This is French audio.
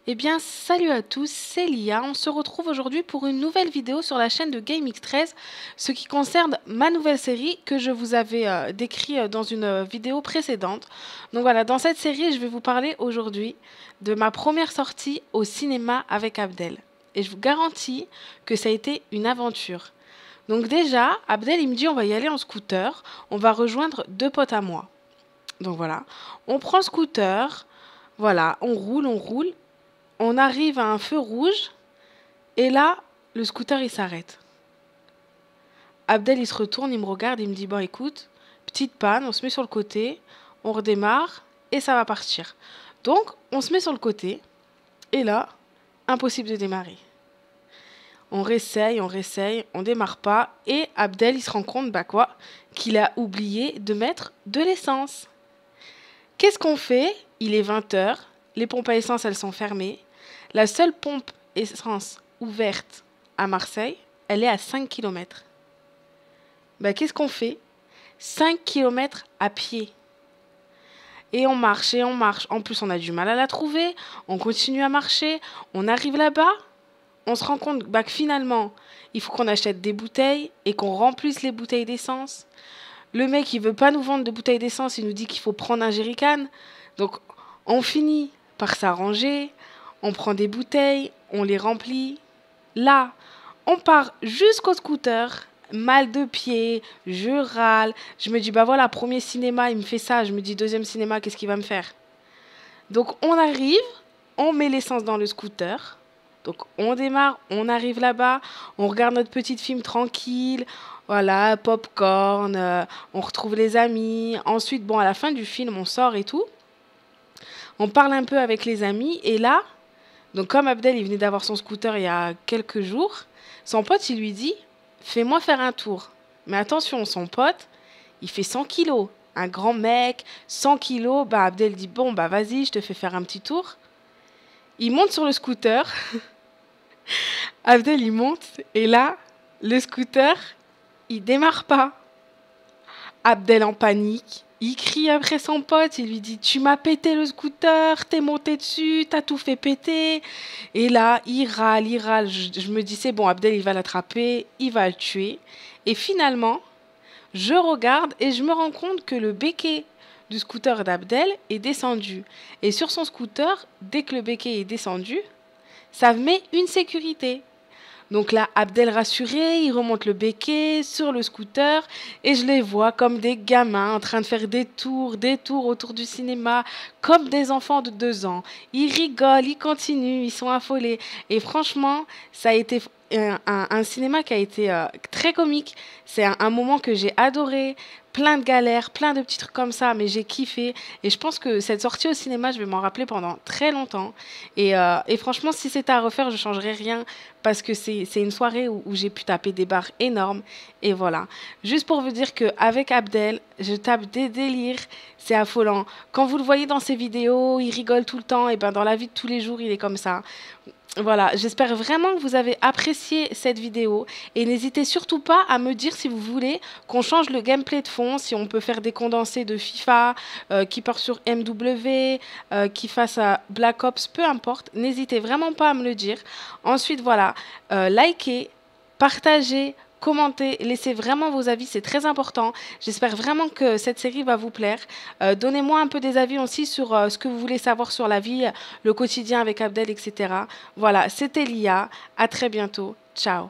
Eh bien, salut à tous, c'est Lia. On se retrouve aujourd'hui pour une nouvelle vidéo sur la chaîne de GameX13, ce qui concerne ma nouvelle série que je vous avais décrit dans une vidéo précédente. Donc voilà, dans cette série, je vais vous parler aujourd'hui de ma première sortie au cinéma avec Abdel. Et je vous garantis que ça a été une aventure. Donc déjà, Abdel, il me dit on va y aller en scooter, on va rejoindre deux potes à moi. Donc voilà, on prend le scooter, voilà, on roule. On arrive à un feu rouge et là, le scooter il s'arrête. Abdel il se retourne, il me regarde, il me dit bon écoute, petite panne, on se met sur le côté, on redémarre et ça va partir. Donc on se met sur le côté et là, impossible de démarrer. On réessaye, on démarre pas et Abdel il se rend compte qu'il a oublié de mettre de l'essence. Qu'est-ce qu'on fait? Il est 20 heures, les pompes à essence elles sont fermées. La seule pompe essence ouverte à Marseille, elle est à 5 km. Qu'est-ce qu'on fait? 5 km à pied. Et on marche et on marche. En plus, on a du mal à la trouver. On continue à marcher. On arrive là-bas. On se rend compte que finalement, il faut qu'on achète des bouteilles et qu'on remplisse les bouteilles d'essence. Le mec, il veut pas nous vendre de bouteilles d'essence. Il nous dit qu'il faut prendre un jerrycan. Donc, on finit par s'arranger. On prend des bouteilles, on les remplit. Là, on part jusqu'au scooter, mal de pied, je râle. Je me dis, voilà, premier cinéma, il me fait ça. Je me dis, deuxième cinéma, qu'est-ce qu'il va me faire? Donc, on arrive, on met l'essence dans le scooter. Donc, on démarre, on arrive là-bas, on regarde notre petit film tranquille. Voilà, popcorn, on retrouve les amis. Ensuite, à la fin du film, on sort et tout. On parle un peu avec les amis et là, donc comme Abdel, il venait d'avoir son scooter il y a quelques jours, son pote, il lui dit « Fais-moi faire un tour ». Mais attention, son pote, il fait 100 kilos. Un grand mec, 100 kilos. Abdel dit « Bon, vas-y, je te fais faire un petit tour ». Il monte sur le scooter. Abdel, il monte. Et là, le scooter, il démarre pas. Abdel en panique. Il crie après son pote, il lui dit « Tu m'as pété le scooter, t'es monté dessus, t'as tout fait péter ». Et là, il râle, il râle. Je me dis « C'est bon, Abdel, il va l'attraper, il va le tuer ». Et finalement, je regarde et je me rends compte que le béquet du scooter d'Abdel est descendu. Et sur son scooter, dès que le béquet est descendu, ça met une sécurité. Donc là, Abdel rassuré, il remonte le béquet sur le scooter et je les vois comme des gamins en train de faire des tours autour du cinéma, comme des enfants de 2 ans. Ils rigolent, ils continuent, ils sont affolés. Et franchement, ça a été un cinéma qui a été très comique. C'est un moment que j'ai adoré. Plein de galères, plein de petits trucs comme ça, mais j'ai kiffé. Et je pense que cette sortie au cinéma, je vais m'en rappeler pendant très longtemps. Et franchement, si c'était à refaire, je changerais rien parce que c'est une soirée où j'ai pu taper des barres énormes. Et voilà. Juste pour vous dire qu'avec Abdel, je tape des délires. C'est affolant. Quand vous le voyez dans ses vidéos, il rigole tout le temps. Et dans la vie de tous les jours, il est comme ça. Voilà, j'espère vraiment que vous avez apprécié cette vidéo et n'hésitez surtout pas à me dire si vous voulez qu'on change le gameplay de fond, si on peut faire des condensés de FIFA qui part sur MW, qui fasse à Black Ops, peu importe, n'hésitez vraiment pas à me le dire. Ensuite, voilà, likez, partagez, commentez, laissez vraiment vos avis, c'est très important. J'espère vraiment que cette série va vous plaire. Donnez-moi un peu des avis aussi sur ce que vous voulez savoir sur la vie, le quotidien avec Abdel, etc. Voilà, c'était Lia. À très bientôt. Ciao.